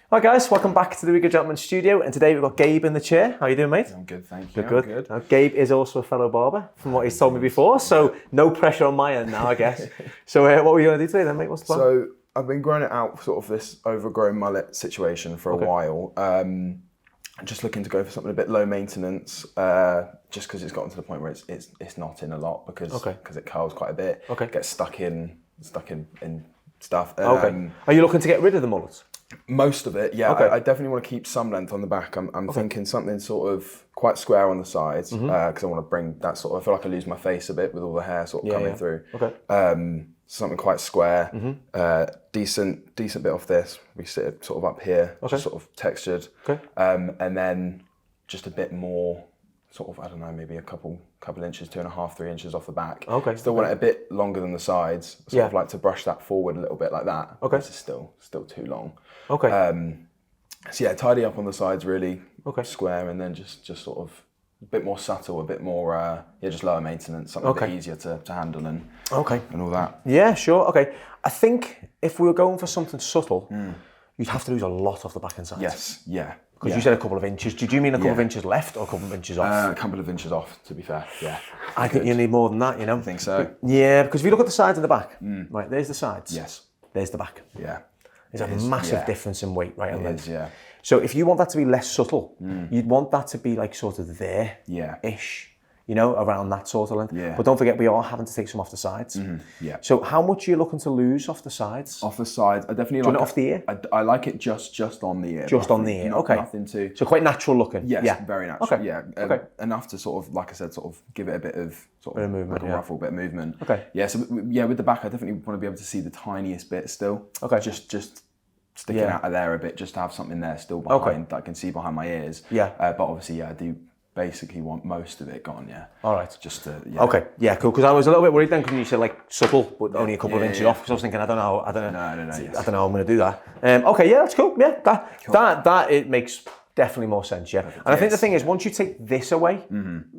Hi guys, welcome back to the Regal Gentleman Studio, and today we've got Gabe in the chair. How are you doing, mate? I'm good, thank you. Good. Now, Gabe is also a fellow barber, from what he's told me before, so no pressure on my end now, I guess. So what were you going to do today then, mate? What's the plan? So I've been growing it out, sort of this overgrown mullet situation for a while. I'm just looking to go for something a bit low maintenance, just because it's gotten to the point where it's not in a lot because it curls quite a bit. Gets stuck in stuff. Are you looking to get rid of the mullets? Most of it, yeah. I definitely want to keep some length on the back. I'm thinking something sort of quite square on the sides because I want to bring that sort of. I feel like I lose my face a bit with all the hair sort of coming through. Something quite square, decent bit off this. We sit it sort of up here, just sort of textured, and then just a bit more. Sort of, I don't know, maybe a couple inches, 2.5, 3 inches off the back. Still want it a bit longer than the sides. Sort of like to brush that forward a little bit like that. This is still too long. So yeah, tidy up on the sides really. Square, and then just sort of a bit more subtle, a bit more just lower maintenance, something a bit easier to handle and all that. Yeah, sure. I think if we were going for something subtle, you'd have to lose a lot off the back and sides. Yes, yeah. Because you said a couple of inches. Did you mean a couple of inches left or a couple of inches off? A couple of inches off, to be fair, yeah. I think you need more than that, you know? I think so. Yeah, because if you look at the sides and the back, right, there's the sides. Yes. There's the back. Yeah. There's a massive difference in weight, right? It is, yeah. So if you want that to be less subtle, you'd want that to be like sort of there-ish, you know, around that sort of length. But don't forget, we are having to take some off the sides. Yeah. So how much are you looking to lose off the sides? Off the sides, I definitely like it off the ear. I like it just on the ear. Just on the ear. Nothing too. So quite natural looking. Yes, very natural. Yeah. Enough to sort of, like I said, sort of give it a bit of sort of movement, like a ruffle, bit of movement. Yeah. So with the back, I definitely want to be able to see the tiniest bit still. Just sticking out of there a bit, just to have something there still behind that I can see behind my ears. But obviously, I do basically want most of it gone, All right. Just to, cool. Because I was a little bit worried then when you said like subtle, but only a couple of inches off. Because I was thinking, I don't know. I don't know how I'm going to do that. That's cool. Yeah, that it makes definitely more sense. Yeah, and I think the thing is, once you take this away,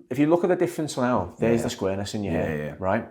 if you look at the difference now, there's the squareness in your hair, right?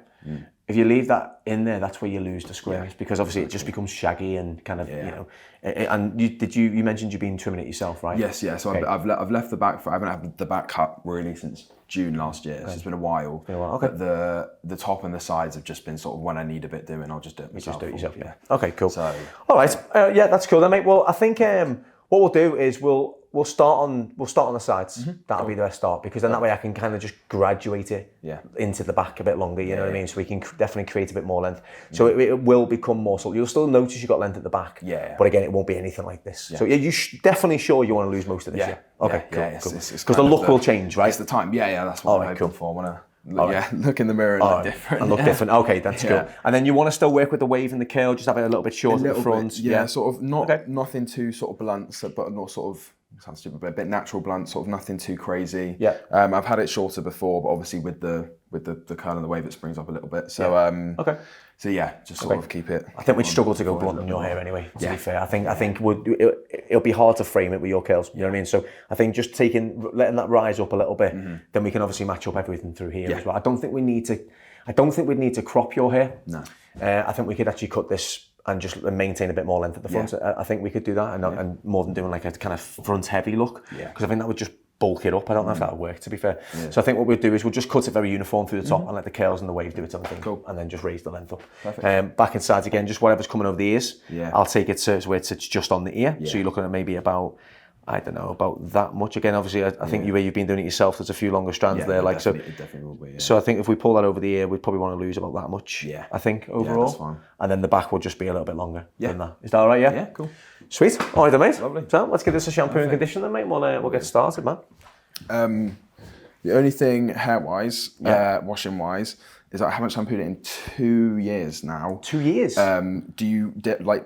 If you leave that in there, that's where you lose the squareness because obviously it just becomes shaggy and kind of, you know. And you mentioned you've been trimming it yourself, right? Yes, yeah. So I've left the back. I haven't had the back cut really since June last year. So it's been a while. But the top and the sides have just been sort of when I need a bit doing, I'll just do it myself. Just do it yourself, yeah. Okay, cool. So, all right, that's cool then, mate. Well, I think what we'll do is we'll start on the sides. That'll be the best start because then that way I can kind of just graduate it into the back a bit longer. You know what I mean? So we can definitely create a bit more length. So it will become more subtle. You'll still notice you've got length at the back. But again, it won't be anything like this. So you definitely sure you want to lose most of this. Okay, cool. Because the look will change, right? It's the time. Yeah. That's what I'm hoping for. I want to look in the mirror and look different. And look different. Okay, that's cool. And then you want to still work with the wave and the curl, just have it a little bit short at the front. Sort of nothing too sort of blunt, but not sort of. Sounds stupid, but a bit natural blunt, sort of nothing too crazy. I've had it shorter before, but obviously with the curl and the wave, it springs up a little bit. So just sort of keep it. I think we'd struggle to go blunt on your hair anyway. To be fair, I think it'll be hard to frame it with your curls. You know what I mean? So I think just letting that rise up a little bit, then we can obviously match up everything through here as well. I don't think we'd need to crop your hair. No. I think we could actually cut this and just maintain a bit more length at the front. I think we could do that, and more than doing like a kind of front heavy look, because I think that would just bulk it up. I don't know if that would work, to be fair. So I think what we'll do is we'll just cut it very uniform through the top and let the curls and the wave do its own thing, and then just raise the length up. Back and sides again, just whatever's coming over the ears. I'll take it to where it's just on the ear. So you're looking at maybe about, I don't know, about that much. Again, obviously, I think you've been doing it yourself. There's a few longer strands there, like so. It definitely will be. So I think if we pull that over the ear, we'd probably want to lose about that much. I think overall. That's fine. And then the back will just be a little bit longer than that. Is that all right? Yeah. Yeah. Cool. Sweet. All right, then, mate. Lovely. So let's give this a shampoo and condition, then, mate. We'll get started, man. The only thing hair-wise, washing-wise, is I haven't shampooed it in 2 years now. 2 years. Do you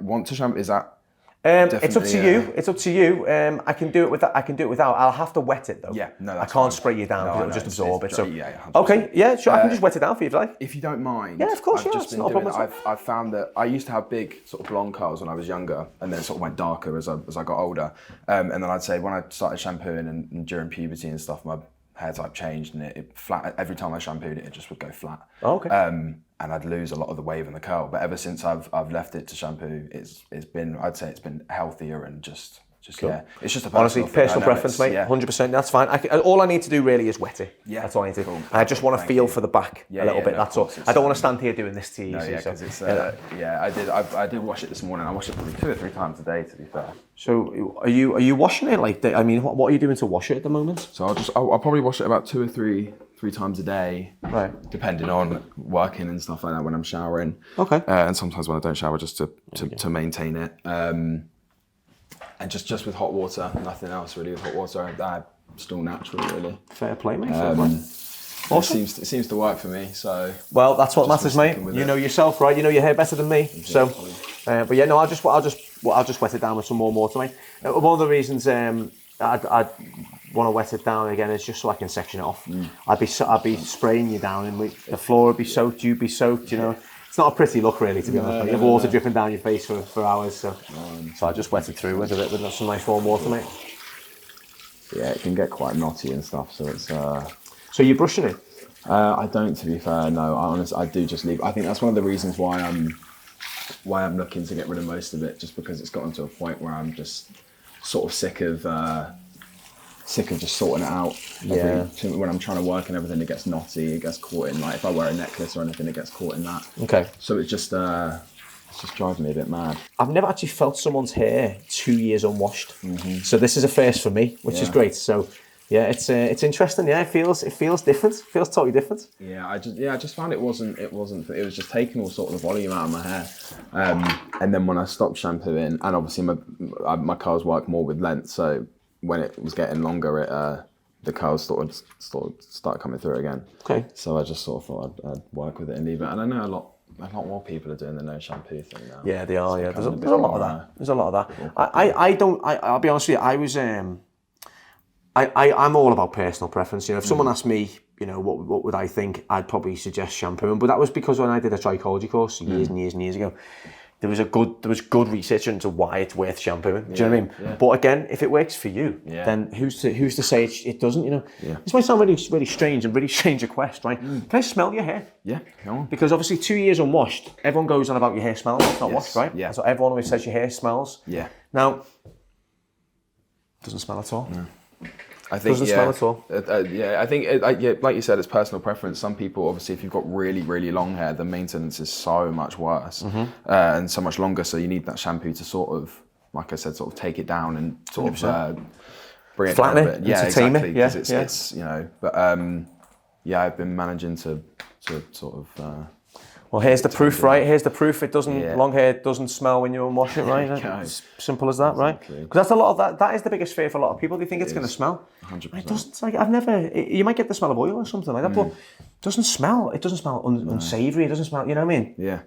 want to shampoo? Is that? It's up to you. It's up to you. I can do it with that. I can do it without. I'll have to wet it though. Yeah, no, I can't spray you down because it'll just absorb it. So yeah, okay, yeah, sure. I can just wet it down for you if you like. If you don't mind. Yeah, of course. It's not a problem. I've found that I used to have big sort of blonde curls when I was younger, and then sort of went darker as I got older. And then I'd say when I started shampooing and during puberty and stuff, my hair type changed and it flat. Every time I shampooed it, it just would go flat. Oh, okay. and I'd lose a lot of the wave and the curl. But ever since I've left it to shampoo, it's been, I'd say it's been healthier and just cool. Yeah, it's just a personal preference, mate. 100%. That's fine. All I need to do really is wet it. Yeah, that's all I need to do. Cool. I just want to feel for the back a little bit. That's all. I don't want to stand here doing this to you. No, because it's I did wash it this morning. I washed it probably 2 or 3 times a day, to be fair. So are you washing it like? I mean, what are you doing to wash it at the moment? So I'll probably wash it about 2 or 3 times a day, right? Depending on working and stuff like that when I'm showering. Okay. And sometimes when I don't shower, just to maintain it. And just with hot water, nothing else really. With hot water, I still natural really. Fair play, mate. Fair play. Awesome. It seems to work for me. So well, that's what matters, mate. You know yourself, right? You know your hair better than me. Exactly. So, but yeah, no, I'll just wet it down with some more water, mate. One of the reasons I'd want to wet it down again is just so I can section it off. I'd be spraying you down, and the floor would be soaked. You'd be soaked. You know. It's not a pretty look, really, to be honest. You have water dripping down your face for hours, so I just wet it through with some nice warm water, mate. Yeah, it can get quite knotty and stuff, so it's. So you're brushing it? I don't, to be fair. No, I do just leave. I think that's one of the reasons why I'm looking to get rid of most of it, just because it's gotten to a point where I'm just sort of sick of just sorting it out. When I'm trying to work and everything, it gets knotty, it gets caught in, like if I wear a necklace or anything, it gets caught in that. Okay. So it's just driving me a bit mad. I've never actually felt someone's hair 2 years unwashed. So this is a first for me, which is great. So yeah, it's interesting. Yeah, it feels different. It feels totally different. Yeah, I just found it was just taking all sort of the volume out of my hair. And then when I stopped shampooing, and obviously my curls work more with length, so when it was getting longer, the curls sort of started coming through again. Okay. So I just sort of thought I'd work with it and leave it. And I know a lot more people are doing the no shampoo thing now. Yeah, they are. Yeah, there's a lot of that. There's a lot of that. I'll be honest with you. I was I'm all about personal preference. You know, if someone asked me, you know, what would I think, I'd probably suggest shampooing. But that was because when I did a trichology course years and years ago, there was good research into why it's worth shampooing. Do you know what I mean? Yeah. But again, if it works for you, then who's to say it doesn't? You know, this might sound really really strange and really strange request, right? Can I smell your hair? Yeah, come on. Because obviously 2 years unwashed, everyone goes on about your hair smells. It's not washed, right? Yeah. So everyone always says your hair smells. Yeah. Now, it doesn't smell at all. No. I think doesn't smell at all. I think like you said, it's personal preference. Some people, obviously, if you've got really really long hair, the maintenance is so much worse and so much longer. So you need that shampoo to sort of, like I said, sort of take it down and sort of bring it flatten down a bit. Yeah, exactly. Because it's you know, but I've been managing to sort of. Well, here's the proof, right? Here's the proof. It doesn't. Long hair doesn't smell when you unwash it, right? It's simple as that, right? Because that's a lot of that. That is the biggest fear for a lot of people. They think it's going to smell. 100%. It doesn't. It's like I've never. You might get the smell of oil or something like that, but it doesn't smell. It doesn't smell unsavory. It doesn't smell. You know what I mean? Yeah.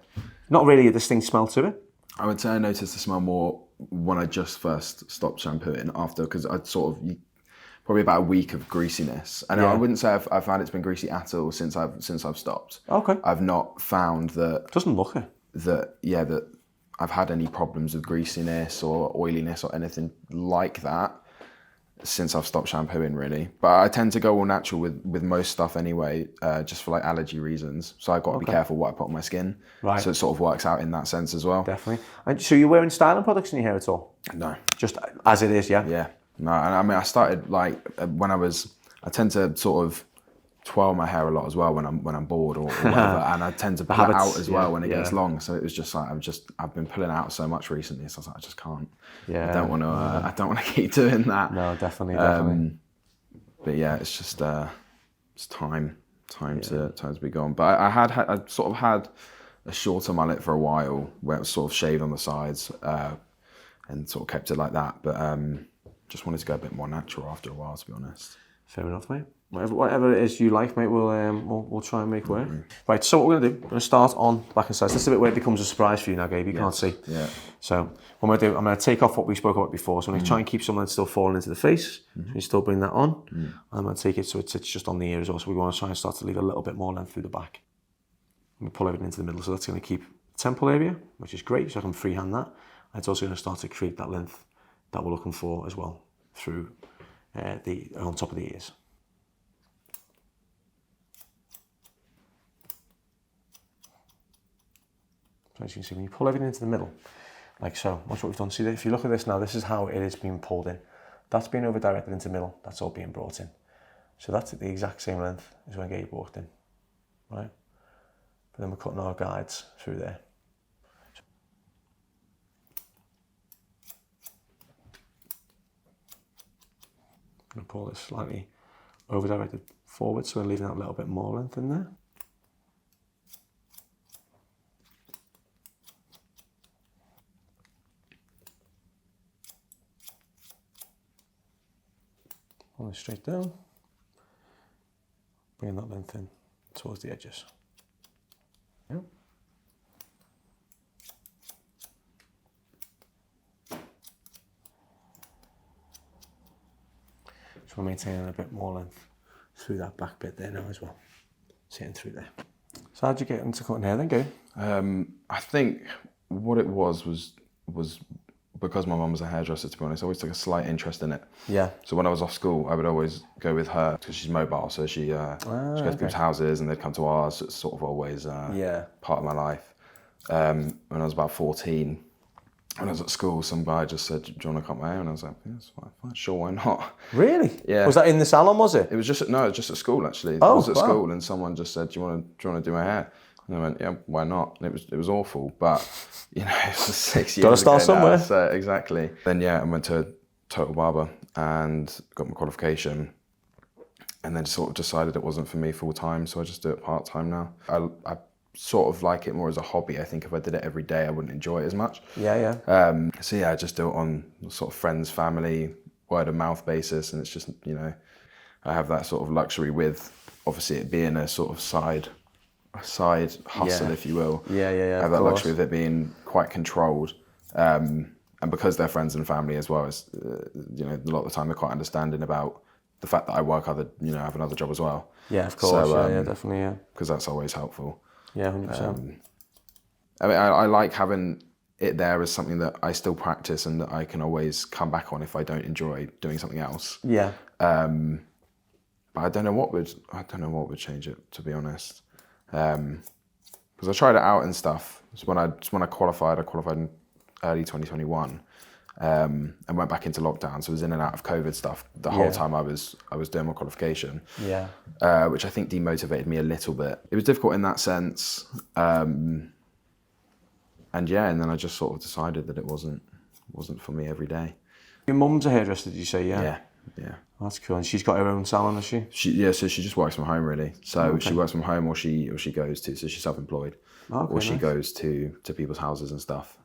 Not really a distinct smell to it. I would say I noticed the smell more when I just first stopped shampooing after, because I'd sort of. Probably about a week of greasiness, and I wouldn't say I've found it's been greasy at all since I've stopped. Okay. I've not found that. Doesn't look it. That I've had any problems with greasiness or oiliness or anything like that since I've stopped shampooing, really. But I tend to go all natural with most stuff anyway, just for like allergy reasons. So I've got to be careful what I put on my skin. Right. So it sort of works out in that sense as well. Definitely. And so you're wearing styling products in your hair at all? No. Just as it is, yeah? Yeah. No, and I mean, I started like when I tend to sort of twirl my hair a lot as well when I'm bored or whatever, and I tend to pull it out as well when it gets long. So it was just like I've been pulling out so much recently, so I was like, I just can't. Yeah. I don't want to keep doing that. No, definitely. But yeah, it's just it's time to be gone. But I sort of had a shorter mullet for a while where it was sort of shaved on the sides, and sort of kept it like that. But just wanted to go a bit more natural after a while, to be honest. Fair enough, mate. Whatever it is you like, mate, we'll try and make work. Right, so what we're going to do, we're going to start on back and sides. This is the bit where it becomes a surprise for you now, Gabe. You can't see. Yeah. So what I'm going to do, I'm going to take off what we spoke about before. So I'm going to try and keep some of that still falling into the face. So you still bring that on. And I'm going to take it so it's just on the ear as well. So we want to try and start to leave a little bit more length through the back. I'm going to pull everything into the middle. So that's going to keep the temple area, which is great. So I can freehand that. And it's also going to start to create that length that we're looking for as well through on top of the ears. So as you can see, when you pull everything into the middle, like so, watch what we've done. See, if you look at this now, this is how it is being pulled in. That's being over-directed into the middle. That's all being brought in. So that's at the exact same length as when Gabe walked in, right? But then we're cutting our guides through there. I'm going to pull this slightly over-directed forward, so we're leaving that little bit more length in there. Pull this straight down, bringing that length in towards the edges. Yeah. So we're maintaining a bit more length through that back bit there now as well, sitting through there. So how'd you get into cutting hair then, Gabe? I think what it was because my mum was a hairdresser, to be honest, I always took a slight interest in it. Yeah. So when I was off school, I would always go with her because she's mobile. So she goes to people's houses and they'd come to ours. So it's sort of always part of my life. When I was about 14, when I was at school, some guy just said, "Do you want to cut my hair?" And I was like, "Yeah, fine, sure, why not?" Really? Yeah. Was that in the salon, was it? It was just, no, it was just at school actually. Oh, I was at school and someone just said, do you want to do my hair? And I went, yeah, why not? And it was awful, but you know, it was 6 years ago. Gotta start somewhere. Now, so exactly. Then yeah, I went to Total Barber and got my qualification, and then sort of decided it wasn't for me full time, so I just do it part time now. I sort of like it more as a hobby. I think if I did it every day, I wouldn't enjoy it as much. Yeah, yeah. So yeah, I just do it on sort of friends, family, word of mouth basis, and it's just, you know, I have that sort of luxury with obviously it being a sort of side hustle, if you will. Yeah. I have that luxury of it being quite controlled, and because they're friends and family as well, it's you know, a lot of the time they're quite understanding about the fact that I work have another job as well. Yeah, of course. So, yeah, definitely. Yeah, because that's always helpful. Yeah, 100%. I mean, I like having it there as something that I still practice and that I can always come back on if I don't enjoy doing something else. Yeah. But I don't know what would change it, to be honest. Because I tried it out and stuff. So when I qualified in early 2021, and went back into lockdown. So I was in and out of COVID stuff the whole time I was doing my qualification. Yeah. Which I think demotivated me a little bit. It was difficult in that sense. And then I just sort of decided that it wasn't for me every day. Your mum's a hairdresser, did you say? Yeah. Yeah. Oh, that's cool. And she's got her own salon, has she? So she just works from home really. So she works from home, or she goes to. So she's self-employed, or she goes to people's houses and stuff.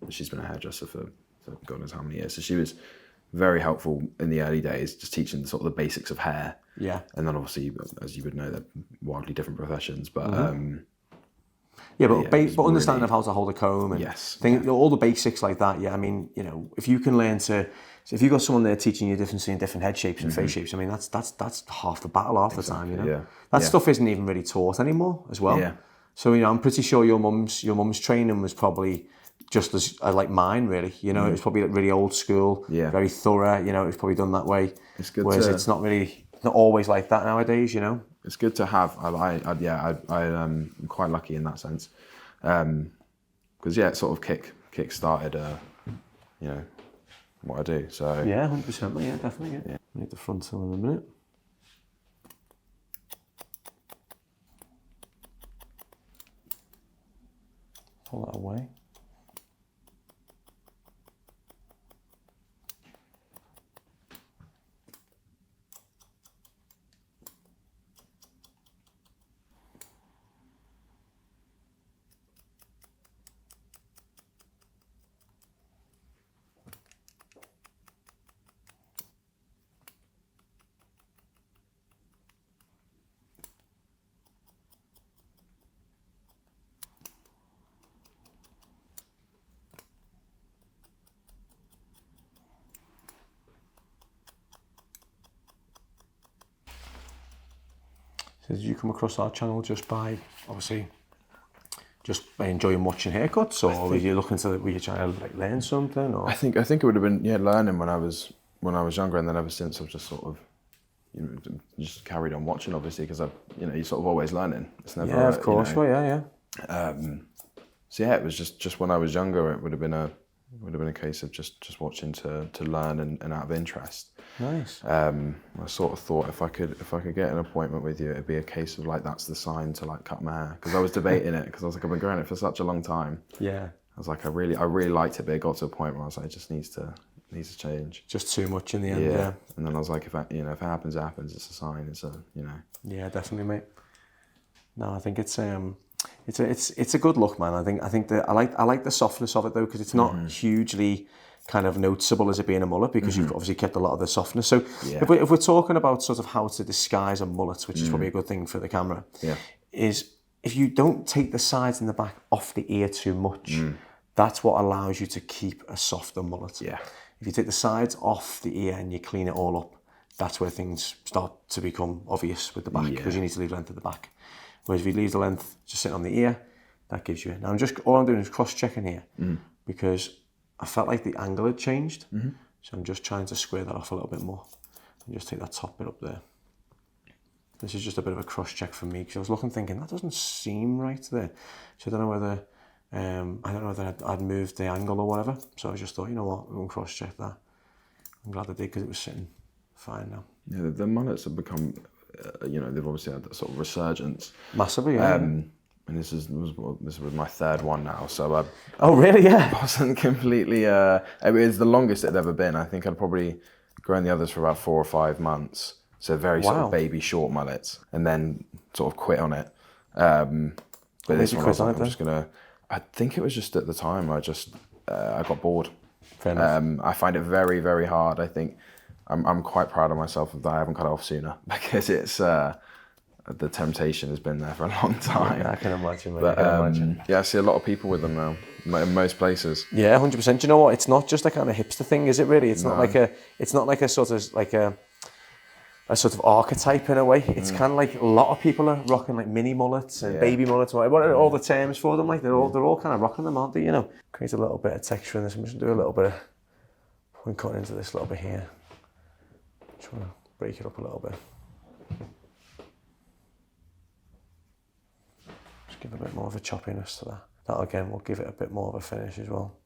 She's been a hairdresser for God knows how many years. So she was very helpful in the early days, just teaching sort of the basics of hair. Yeah. And then obviously, as you would know, they're wildly different professions, but. But understanding of how to hold a comb and all the basics like that. Yeah, I mean, you know, if you can learn to, so if you've got someone there teaching you different head shapes and face shapes, I mean, that's half the battle the time. You know, that stuff isn't even really taught anymore as well. Yeah. So you know, I'm pretty sure your mum's training was probably just as like mine, really. You know, it was probably like really old school, very thorough. You know, it was probably done that way. It's good. Whereas it's not always like that nowadays. You know. It's good to have. I'm quite lucky in that sense, because it sort of kick started, you know, what I do. So 100%. Yeah, definitely. Yeah. Need the frontal in a minute. Pull that away. So did you come across our channel just by enjoying watching haircuts, or were you trying to like learn something? Or? I think it would have been learning when I was younger, and then ever since I've just sort of just carried on watching, obviously, because you're sort of always learning. It's never of course. So yeah, it was just when I was younger, it would have been a case of just watching to learn and out of interest. Nice. I sort of thought if I could get an appointment with you, it'd be a case of like that's the sign to like cut my hair, because I was debating it, because I was like, I've been growing it for such a long time. Yeah. I was like, I really liked it, but it got to a point where I was like, it just needs to change. Just too much in the end. Yeah. And then I was like, if it happens, it happens. It's a sign. It's a Yeah, definitely, mate. No, I think it's a good look, man. I think that I like the softness of it though, because it's not hugely kind of noticeable as it being a mullet, because you've obviously kept a lot of the softness. So if we're talking about sort of how to disguise a mullet, which is probably a good thing for the camera, is if you don't take the sides and the back off the ear too much, that's what allows you to keep a softer mullet. Yeah. If you take the sides off the ear and you clean it all up, that's where things start to become obvious with the back, because you need to leave length at the back. Whereas if you leave the length just sitting on the ear, that gives you. Now all I'm doing is cross-checking here, because I felt like the angle had changed. So I'm just trying to square that off a little bit more. And just take that top bit up there. This is just a bit of a cross-check for me, because I was looking thinking, that doesn't seem right there. So I don't know whether I'd moved the angle or whatever. So I just thought, you know what, I'm going to cross-check that. I'm glad I did, because it was sitting fine now. Yeah, the mullets have become, they've obviously had that sort of resurgence. Massively, yeah. And this was my third one now, so oh really? Yeah. Wasn't completely. It was the longest it had ever been. I think I'd probably grown the others for about 4 or 5 months. So very sort of baby short mullets, and then sort of quit on it. But this one, I'm just gonna. I think it was just at the time I got bored. Fair enough. I find it very, very hard. I think I'm quite proud of myself that I haven't cut it off sooner, because it's the temptation has been there for a long time. Yeah, I can imagine, mate. But, I can imagine. Yeah, I see a lot of people with them now in most places. Yeah, 100%. Do you know what? It's not just a kind of hipster thing, is it? Really, it's not like a sort of like a sort of archetype in a way. It's kind of like a lot of people are rocking like mini mullets and baby mullets, what are all the terms for them? Like they're all kind of rocking them, aren't they? You know, create a little bit of texture in this. I'm just gonna do a little bit of point cutting into this little bit here. Just want to break it up a little bit. Just give a bit more of a choppiness to that. That again will give it a bit more of a finish as well.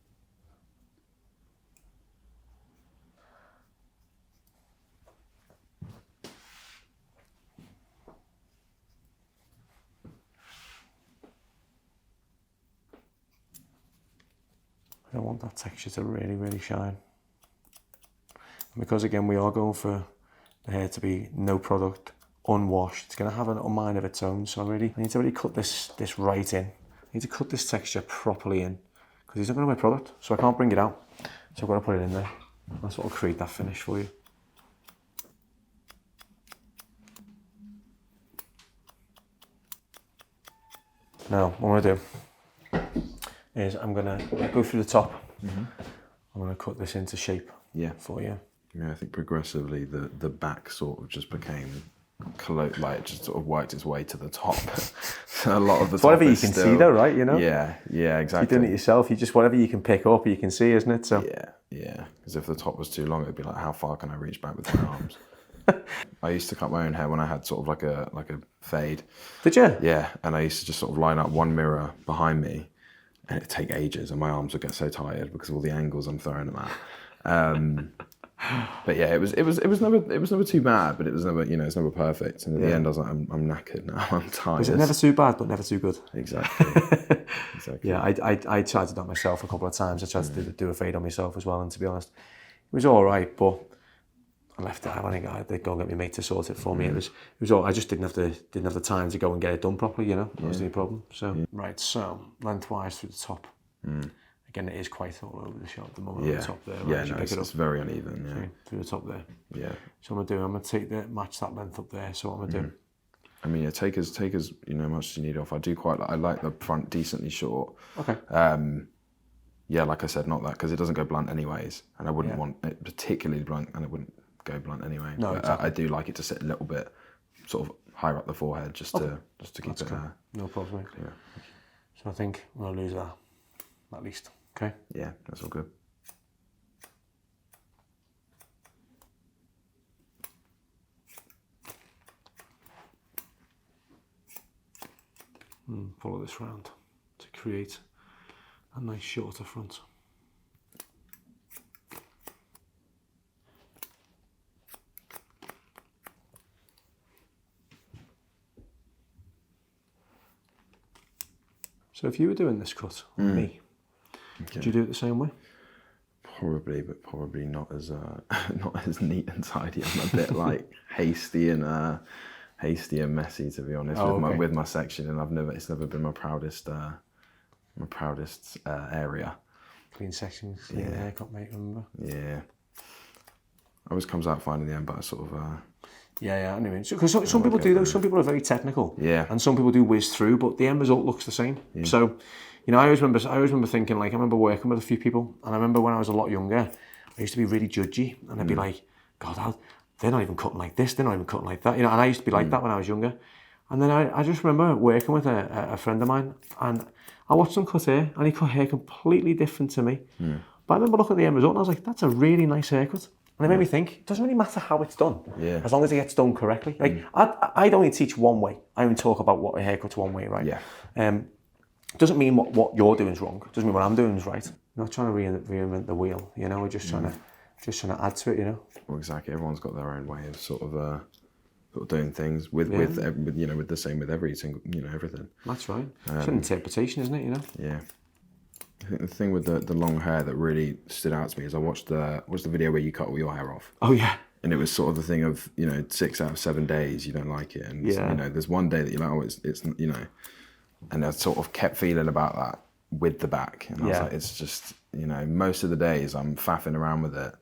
I want that texture to really, really shine. And because again, we are going for the hair to be no product, unwashed. It's going to have a little mind of its own. So I need to really cut this right in. I need to cut this texture properly in, because it's not going to wear product. So I can't bring it out. So I've got to put it in there. That's what will create that finish for you. Now, what I'm going to do is I'm going to go through the top. I'm going to cut this into shape for you. Yeah, I think progressively the back sort of just became like it just sort of worked its way to the top. So a lot of the top whatever you can still, see though, right? You know? Yeah, exactly. If you're doing it yourself, you just whatever you can pick up, you can see, isn't it? So yeah. Because if the top was too long, it'd be like, how far can I reach back with my arms? I used to cut my own hair when I had sort of like a fade. Did you? Yeah, and I used to just sort of line up one mirror behind me, and it'd take ages, and my arms would get so tired because of all the angles I'm throwing them at. But yeah, it was never too bad, but it was never, it's never perfect. And at the end, I was like, I'm knackered now. I'm tired. Was it never too bad, but never too good? Exactly. Yeah, I tried to do that myself a couple of times. I tried to do a fade on myself as well, and to be honest, it was all right, but I left it. I think they'd go and get my mate to sort it for me. It was all. I just didn't have the time to go and get it done properly. That was the problem. So right, so lengthwise through the top. Again, it is quite all over the shot at the moment. On the top there. Right? It's very uneven. Yeah, through the top there. Yeah. So I'm gonna take match that length up there. So what I'm gonna do. I mean, take as much as you need off. I like the front decently short. Okay. Yeah, like I said, not that, because it doesn't go blunt anyways, and I wouldn't want it particularly blunt, and it wouldn't go blunt anyway. No, but exactly. I do like it to sit a little bit sort of higher up the forehead, just to keep it there. No problem. Yeah. So I think I'm gonna lose that at least. Okay. Yeah, that's all good. Follow this round to create a nice shorter front. So if you were doing this cut on me, would you do it the same way? Probably, but probably not as not as neat and tidy. I'm a bit like hasty and messy, to be honest, with my section, and it's never been my proudest area. Clean sections, clean haircut, mate. Remember? Yeah. Always comes out fine in the end, but I sort of. Yeah, I mean, because some people do those. Some people are very technical. Yeah. And some people do whiz through, but the end result looks the same. Yeah. So, you know, I always remember thinking, like, I remember working with a few people, and I remember when I was a lot younger, I used to be really judgy, and I'd be like, God, they're not even cutting like this, they're not even cutting like that, you know. And I used to be like that when I was younger. And then I just remember working with a friend of mine, and I watched him cut hair, and he cut hair completely different to me. But I remember looking at the end result, and I was like, that's a really nice haircut. And it made me think, it doesn't really matter how it's done, as long as it gets done correctly. Like, I'd only teach one way. I only talk about what a haircut's one way, right? Yeah. Doesn't mean what you're doing is wrong. Doesn't mean what I'm doing is right. I'm not trying to reinvent the wheel, you know. We're just trying to add to it, you know. Well, exactly. Everyone's got their own way of sort of doing things with you know, with the same with every single, you know, everything. That's right. It's an interpretation, isn't it? You know. Yeah. I think the thing with the long hair that really stood out to me is I watched the video where you cut all your hair off. Oh yeah. And it was sort of the thing of, you know, 6 out of 7 days you don't like it, and you know, there's one day that you're like, oh, it's you know, and I sort of kept feeling about that with the back, and I was like, it's just, you know, most of the days I'm faffing around with it,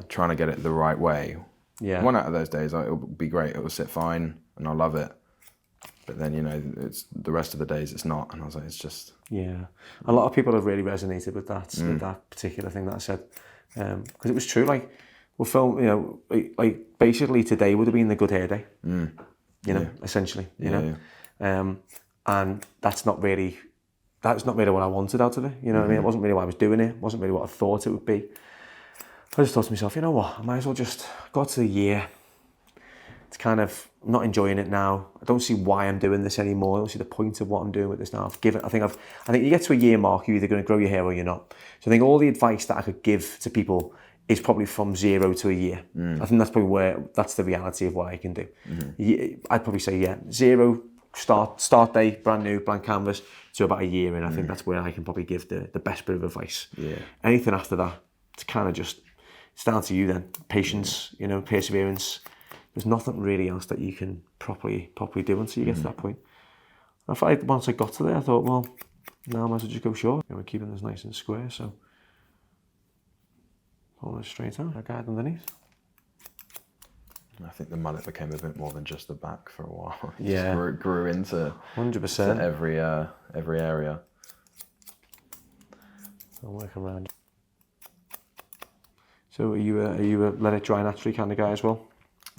trying to get it the right way. Yeah. One out of those days it'll be great, it'll sit fine, and I'll love it. But then, you know, it's the rest of the days it's not, and I was like, it's just... Yeah, a lot of people have really resonated with that particular thing that I said, because it was true. Like, we'll film, you know, like basically today would have been the good hair day, you know, essentially, you know, and that's not really what I wanted out of it. You know what I mean? It wasn't really why I was doing it. It wasn't really what I thought it would be. I just thought to myself, you know what, I might as well just go to the year. It's kind of not enjoying it now. I don't see why I'm doing this anymore. I don't see the point of what I'm doing with this now. I think you get to a year mark, you're either going to grow your hair or you're not. So I think all the advice that I could give to people is probably from 0 to a year. I think that's probably that's the reality of what I can do. I'd probably say 0 start day, brand new, blank canvas, to about a year, and I think that's where I can probably give the best bit of advice. Anything after that, it's kind of just, it's down to you then. Patience, you know, perseverance. There's nothing really else that you can properly do until you get to that point. I felt like once I got to there, I thought, well, now I might as well just go short. You know, we're keeping this nice and square, so pull this straight out. I guide underneath. I think the mullet became a bit more than just the back for a while. It just grew into 100% every area. I'll work around. So are you a let it dry naturally kind of guy as well?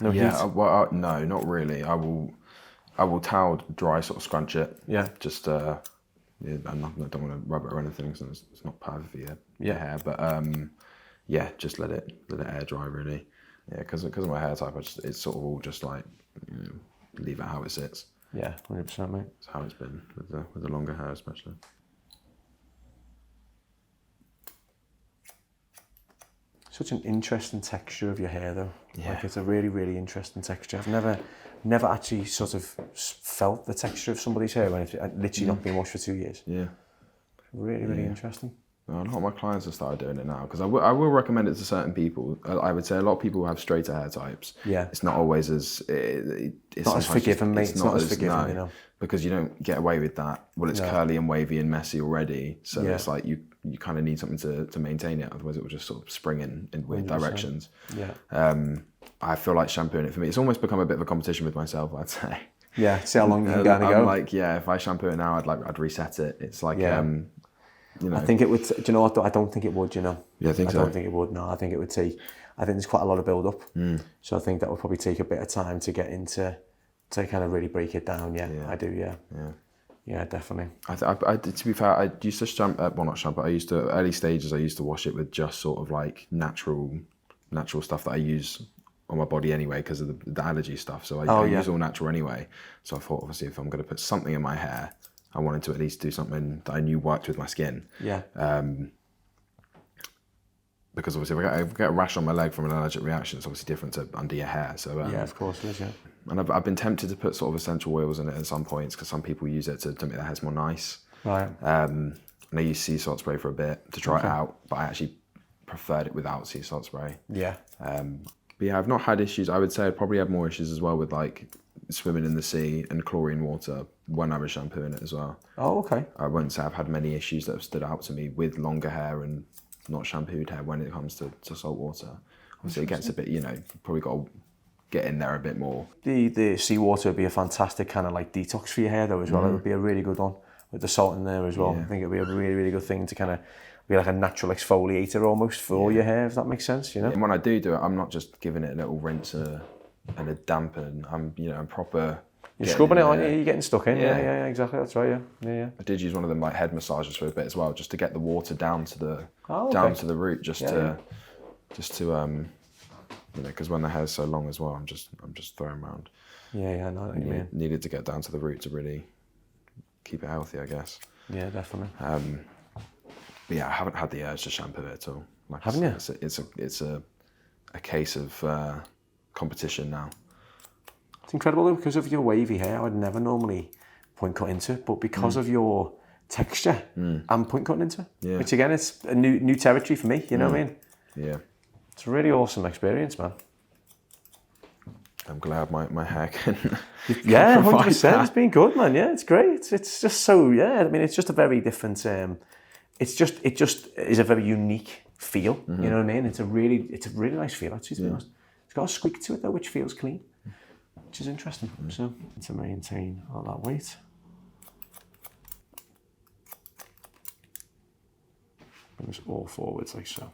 No heat? Well, no, not really. I will towel dry, sort of scrunch it. Yeah. Just I don't want to rub it or anything, so it's not perfect for your hair. But just let it air dry really. Yeah, because of my hair type, it's sort of all just like, you know, leave it how it sits. Yeah, 100%, mate. That's how it's been with the longer hair, especially. Such an interesting texture of your hair, though. Yeah. Like, it's a really, really interesting texture. I've never actually sort of felt the texture of somebody's hair when it's literally not been washed for 2 years. Yeah. Really, really interesting. A lot of my clients have started doing it now, because I will recommend it to certain people. I would say a lot of people have straighter hair types. Yeah. It's not always as... It's not as forgiving, mate. It's not as forgiving, you know. Because you don't get away with that. Well, it's curly and wavy and messy already, so it's like you kind of need something to maintain it, otherwise it will just sort of spring in weird 100%. Directions. Yeah. I feel like shampooing it, for me, it's almost become a bit of a competition with myself, I'd say. Yeah, see how long you can go. I'm like, if I shampoo it now, I'd reset it. It's like... You know. I think it would. Do you know what? I don't think it would. You know. Yeah, I think so. I don't think it would. No, I think it would take. I think there's quite a lot of build up. So I think that would probably take a bit of time to get into, to kind of really break it down. Yeah, I do. Yeah. Yeah, definitely. I did. To be fair, I used to shampoo. Well, not shampoo. I used to early stages. I used to wash it with just sort of like natural stuff that I use on my body anyway, because of the allergy stuff. So I use all natural anyway. So I thought, obviously, if I'm going to put something in my hair, I wanted to at least do something that I knew worked with my skin. Yeah. Because obviously if I get a rash on my leg from an allergic reaction, it's obviously different to under your hair. So yeah, of course it is, yeah. And I've been tempted to put sort of essential oils in it at some points because some people use it to make their hair more nice. Right. And I used sea salt spray for a bit to try it out, but I actually preferred it without sea salt spray. Yeah. But yeah, I've not had issues. I would say I'd probably have more issues as well with like swimming in the sea and chlorine water when I was shampooing it as well. Oh, okay. I wouldn't say I've had many issues that have stood out to me with longer hair and not shampooed hair when it comes to salt water. Obviously it gets a bit, you know, probably got to get in there a bit more. The seawater would be a fantastic kind of like detox for your hair though as well. It would be a really good one with the salt in there as well. I think it would be a really, really good thing to kind of be like a natural exfoliator almost for all your hair, if that makes sense, you know? And when I do it, I'm not just giving it a little rinse and a dampen. I'm, you know, I'm proper... You're scrubbing it, aren't you? You're getting stuck in. Yeah, exactly. That's right. Yeah. I did use one of them like head massages for a bit as well, just to get the water down to the down to the root, just to you know, because when the hair's so long as well, I'm just throwing around. Yeah, I know what you mean. Needed to get down to the root to really keep it healthy, I guess. Yeah, definitely. But yeah, I haven't had the urge to shampoo it at all. Like haven't you? It's a case of competition now. It's incredible though, because of your wavy hair, I would never normally point cut into it, but because of your texture, I'm point cutting into it. Which again, it's a new territory for me, you know what I mean? Yeah. It's a really awesome experience, man. I'm glad my hair can. Yeah, 100%. It's been good, man. Yeah, it's great. It's just so, I mean, it's just a very different, it just is a very unique feel, you know what I mean? It's a really nice feel, actually, to be honest. It's got a squeak to it though, which feels clean. Which is interesting. So to maintain all that weight. Bring this all forwards like so.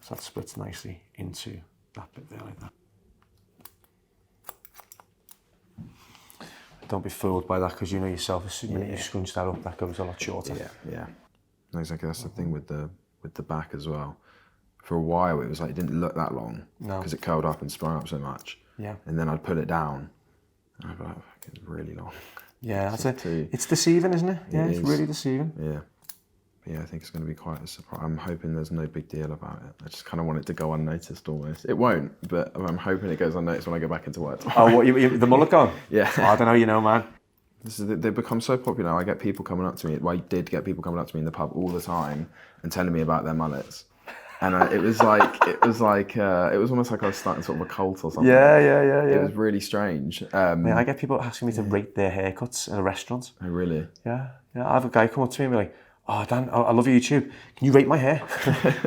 So that splits nicely into that bit there like that. Don't be fooled by that because you know yourself, as soon as you scrunch that up, that goes a lot shorter. Yeah. Exactly, that's the thing with the back as well. For a while it was like it didn't look that long because it curled up and sprung up so much. Yeah. And then I'd pull it down and I'd be like, it's really long. Yeah, that's it. It's deceiving, isn't it? Yeah, it's really deceiving. Yeah. But yeah, I think it's going to be quite a surprise. I'm hoping there's no big deal about it. I just kind of want it to go unnoticed almost. It won't, but I'm hoping it goes unnoticed when I go back into work tomorrow. Oh, what, the mullet gone? Yeah. Oh, I don't know, you know, man. They've become so popular. I get people coming up to me. Well, I did get people coming up to me in the pub all the time and telling me about their mullets. And it was almost like I was starting sort of a cult or something. Yeah. It was really strange. I get people asking me to rate their haircuts in a restaurant. Oh, really? Yeah. I have a guy come up to me and be like, "Oh, Dan, I love your YouTube. Can you rate my hair?"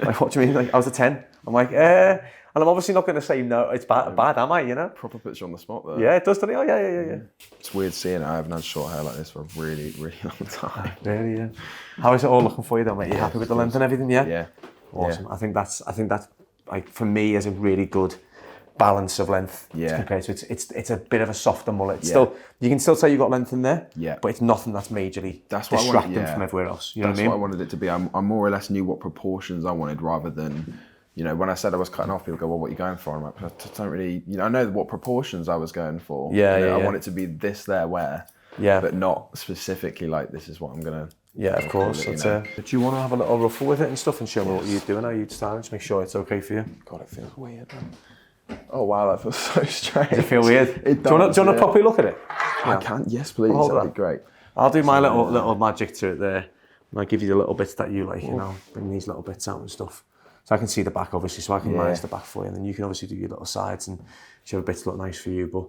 Like, what do you mean? Like, I was a 10. I'm like, and I'm obviously not going to say no. It's bad, am I? You know? Proper puts you on the spot though. Yeah, it does. Oh, yeah. It's weird seeing it. I haven't had short hair like this for a really, really long time. Really, yeah. How is it all looking for you, though, mate? You happy with the length and everything? Yeah. Yeah. Awesome. Yeah. I think that's like for me is a really good balance of length compared to it's a bit of a softer mullet. Still, you can still say you got length in there, but it's nothing that's majorly distracting from everywhere else. You know what I mean? That's what I wanted it to be. I more or less knew what proportions I wanted rather than, you know, when I said I was cutting off, people go, "Well, what are you going for?" I'm like, I don't really, you know, I know what proportions I was going for. I want it to be this, there, where. Yeah. But not specifically like this is what I'm gonna. Yeah, of course. But you want to have a little ruffle with it and stuff and show me what you're doing, how you're styling, to make sure it's okay for you. God, it feels weird, man. Oh wow, that feels so strange. Does it feel weird? It does. Do you want to properly look at it? I can. Yes, please. That'd be great. I'll do my little magic to it there. And I'll give you the little bits that you like, you know, bring these little bits out and stuff. So I can see the back, obviously, so I can manage the back for you. And then you can obviously do your little sides and show the bits look nice for you. But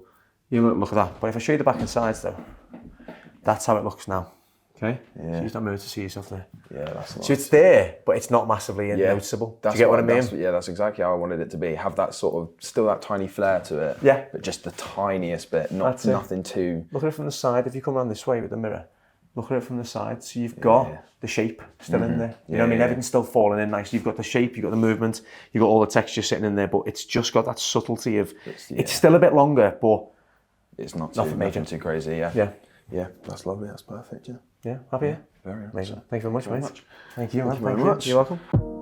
you look at that. But if I show you the back and sides, though, that's how it looks now. Okay? Yeah. So use that mirror to see yourself there. Yeah, that's nice. So it's there, but it's not massively noticeable. Do you get what I mean? That's exactly how I wanted it to be. Have that sort of, still that tiny flare to it. Yeah. But just the tiniest bit, nothing too... Look at it from the side. If you come around this way with the mirror, look at it from the side. So you've got the shape still in there. You know what I mean? Everything's still falling in nice. You've got the shape, you've got the movement, you've got all the texture sitting in there, but it's just got that subtlety of... It's still a bit longer, but... It's nothing too crazy, Yeah, that's lovely. That's perfect, Yeah, happy? Very nice. Amazing. Thank you very much, mate. Thank you very much. You're welcome.